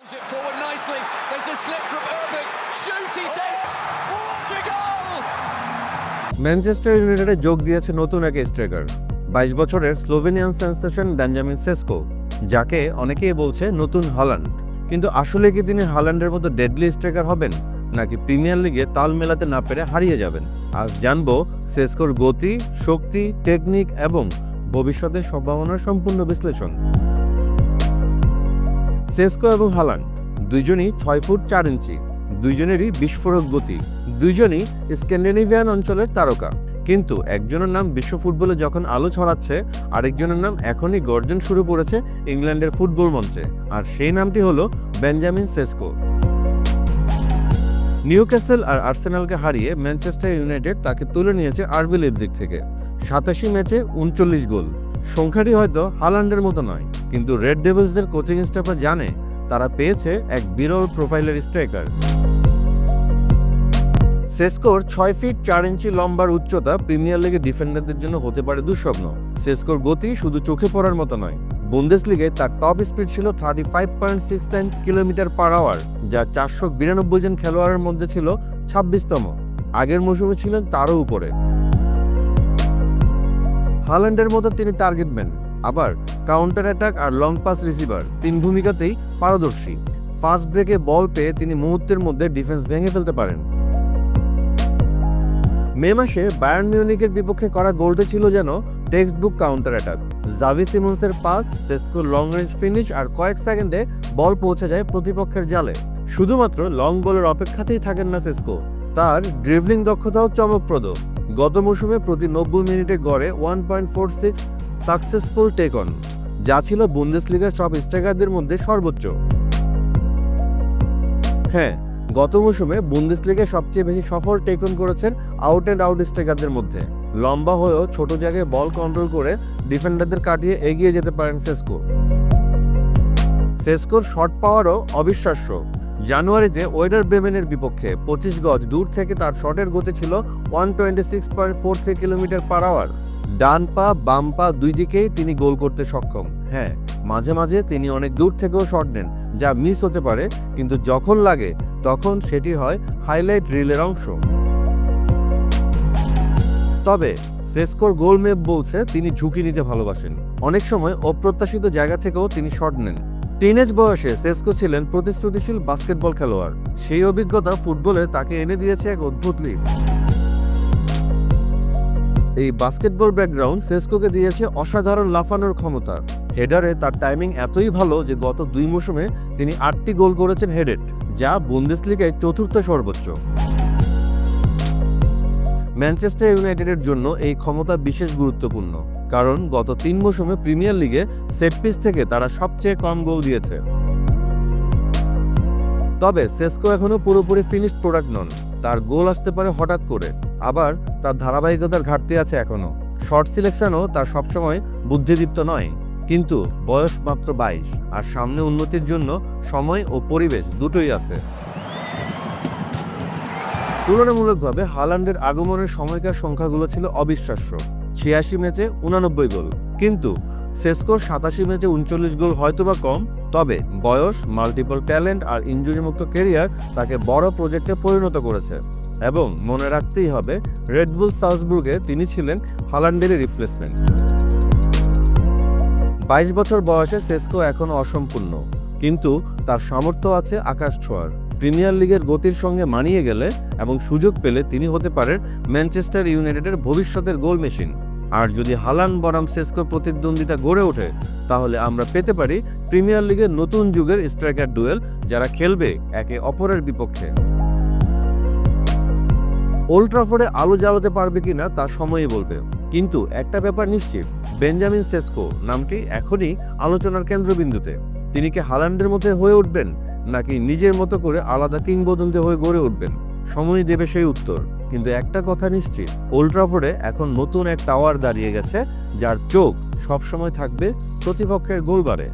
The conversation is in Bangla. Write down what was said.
It forward nicely. There's a slip from Erbeck. Shoot, he says. What a goal! Manchester ইউনাইটেডে যোগ দিয়েছে নতুন এক স্ট্রাইকার 22 বছরের স্লোভেনিয়ান সেন্সেশন বেঞ্জামিন সেসকো, যাকে অনেকেই বলছে নতুন হল্যান্ড। কিন্তু আসলে কি তিনি হল্যান্ডের মতো ডেডলি স্ট্রাইকার হবেন, নাকি প্রিমিয়ার লিগে তাল মেলাতে না পেরে হারিয়ে যাবেন? আজ জানবো সেসকোর গতি, শক্তি, টেকনিক এবং ভবিষ্যতের সম্ভাবনার সম্পূর্ণ বিশ্লেষণ। সেসকো এবং হল্যান্ড দুইজনই 6 ফুট 4 ইঞ্চি, দুইজনেরই বিস্ফোরক গতি, দুইজনই স্ক্যান্ডিনেভিয়ান অঞ্চলের তারকা। কিন্তু একজনের নাম বিশ্ব ফুটবলে যখন আলো ছড়াচ্ছে, আরেকজনের নাম এখনই গর্জন শুরু করেছে ইংল্যান্ডের ফুটবল মঞ্চে, আর সেই নামটি হলো বেঞ্জামিন সেসকো। নিউক্যাসল আর আর্সেনালকে হারিয়ে ম্যানচেস্টার ইউনাইটেড তাকে তুলে নিয়েছে আরবি লিপজিগ থেকে। 87 ম্যাচে 39 গোল। সংখ্যাটি হয়তো হল্যান্ডের মতো নয়, কিন্তু রেড ডেভিলসদের কোচিং স্টাফরা জানে তারা পেয়েছে এক বিরল প্রোফাইলের স্ট্রাইকার। সেসকোর 6 ফিট 4 ইঞ্চি লম্বার উচ্চতা প্রিমিয়ার লিগে ডিফেন্ডারদের জন্য হতে পারে দুঃস্বপ্ন। সেসকোর গতি শুধু চোখে পড়ার মতো নয়, বুন্দেসলিগায় তার টপ স্পিড ছিল 35.69 কিলোমিটার পার আওয়ার, যা 492 জন খেলোয়াড়ের মধ্যে ছিল 26তম। আগের মৌসুমে ছিলেন তারও উপরে। হল্যান্ডের মতো তিনি টার্গেটম্যান, আবার কাউন্টার অ্যাটাক আর লং পাস রিসিভার, তিন ভূমিকাতেই পারদর্শী। ফাস্ট ব্রেকে বল পেয়ে তিনি মুহূর্তের মধ্যে ডিফেন্স ভেঙে ফেলতে পারেন। মে মাসে বায়ার্ন মিউনিখের বিপক্ষে করা গোলটি ছিল যেন textbook counter attack. Xavi সিমন্সের পাস, সেসকোর লং রেঞ্জ ফিনিশ, আর কয়েক সেকেন্ডে বল পৌঁছে যায় প্রতিপক্ষের জালে। শুধুমাত্র লং বলের অপেক্ষাতেই থাকেন না সেসকো, তার ড্রিবলিং দক্ষতাও চমকপ্রদ। গত মৌসুমে প্রতি 90 মিনিটে গড়ে 1.46 সাকসেসফুল টেক অন, যা ছিল বুন্দেসলিগার সব স্ট্রাইকারদের মধ্যে সর্বোচ্চ। হ্যাঁ, গত মৌসুমে বুন্দেসলিগায় সবচেয়ে বেশি সফল টেক অন করেছেন আউট অ্যান্ড আউট স্ট্রাইকারদের মধ্যে। লম্বা হয়েও ছোট জায়গায় বল কন্ট্রোল করে ডিফেন্ডারদের কাটিয়ে এগিয়ে যেতে পারেন সেসকো। সেসকোর শট পাওয়ারও অবিশ্বাস্য। জানুয়ারিতে ওয়েডার ব্রেমেনের বিপক্ষে 25 গজ দূর থেকে তার শটের গতি ছিল 126.43 কিলোমিটার পার আওয়ার। ডান পা বাম পা দুই দিকেই তিনি গোল করতে সক্ষম। হ্যাঁ, মাঝে মাঝে তিনি অনেক দূর থেকেও শট নেন, যা মিস হতে পারে, কিন্তু যখন লাগে তখন সেটি হয় হাইলাইট রিলের অংশ। তবে সেসকোর গোল ম্যাপ বলছে তিনি ঝুঁকি নিতে ভালোবাসেন। অনেক সময় অপ্রত্যাশিত জায়গা থেকেও তিনি শট নেন। টিনেজ বয়সে সেসকো ছিলেন প্রতিশ্রুতিশীল বাস্কেটবল খেলোয়াড়। সেই অভিজ্ঞতা ফুটবলে তাকে এনে দিয়েছে এক অদ্ভুত লিপ। এই বাস্কেটবল ব্যাকগ্রাউন্ড সেসকোকে দিয়েছে অসাধারণ লাফানোর ক্ষমতা। হেডারে তার টাইমিং এতই ভালো যে গত 2 মৌসুমে তিনি 8টি গোল করেছেন হেডেড, যা বুন্দেসলিগায় 4র্থ সর্বোচ্চ। ম্যানচেস্টার ইউনাইটেডের জন্য এই ক্ষমতা বিশেষ গুরুত্বপূর্ণ, কারণ গত 3 মৌসুমে প্রিমিয়ার লিগে সেট পিস থেকে তারা সবচেয়ে কম গোল দিয়েছে। তবে সেসকো এখনো পুরোপুরি ফিনিশড প্রোডাক্ট নন। তার গোল আসতে পারে হঠাৎ করে, আবার তার ধারাবাহিকতার ঘাটতি আছে এখনো। শর্ট সিলেকশনও তার সবসময় বুদ্ধিদীপ্ত নয়, কিন্তু বয়স মাত্র 22, আর সামনে উন্নতির জন্য সময় ও পরিবেশ দুটোই আছে। তুলনামূলকভাবে হল্যান্ডের আগমনের সময়কার সংখ্যাগুলো ছিল অবিশ্বাস্য। 86 ম্যাচে 89 গোল, কিন্তু সেসকোর 87 ম্যাচে 39 গোল হয়তোবা কম, তবে বয়স, মাল্টিপল ট্যালেন্ট আর ইনজুরিমুক্ত ক্যারিয়ার তাকে বড় প্রজেক্টে পরিণত করেছে। এবং মনে রাখতেই হবে, রেড বুল সালজবুর্গে তিনি ছিলেন হল্যান্ডেরই রিপ্লেসমেন্ট। 22 বছর বয়সে সেসকো এখনো অসম্পূর্ণ, কিন্তু তার সামর্থ্য আছে আকাশ ছোঁয়ার। প্রিমিয়ার লিগের গতির সঙ্গে মানিয়ে গেলে এবং সুযোগ পেলে তিনি হতে পারেন ম্যানচেস্টার ইউনাইটেডের ভবিষ্যতের গোল মেশিন। আর যদি হল্যান্ড বনাম সেসকোর প্রতিদ্বন্দ্বিতা গড়ে ওঠে, তাহলে আমরা পেতে পারি প্রিমিয়ার লিগের নতুন যুগের স্ট্রাইকার ডুয়েল, যারা খেলবে একে অপরের বিপক্ষে। ওল্ড ট্রাফোর্ডে আলো জ্বালাতে পারবে কিনা তা সময়ই বলবে, কিন্তু একটা ব্যাপার নিশ্চিত, বেঞ্জামিন সেসকো নামটি এখনই আলোচনার কেন্দ্রবিন্দুতে। তিনি কি হল্যান্ডের মতো হয়ে উঠবেন, নাকি নিজের মতো করে আলাদা কিংবদন্তি হয়ে গড়ে উঠবেন? সময় দেবে সেই উত্তর। কিন্তু একটা কথা নিশ্চিত, ওল্ড ট্রাফোর্ডে এখন নতুন এক টাওয়ার দাঁড়িয়ে গেছে, যার চোখ সবসময় থাকবে প্রতিপক্ষের গোলবারে।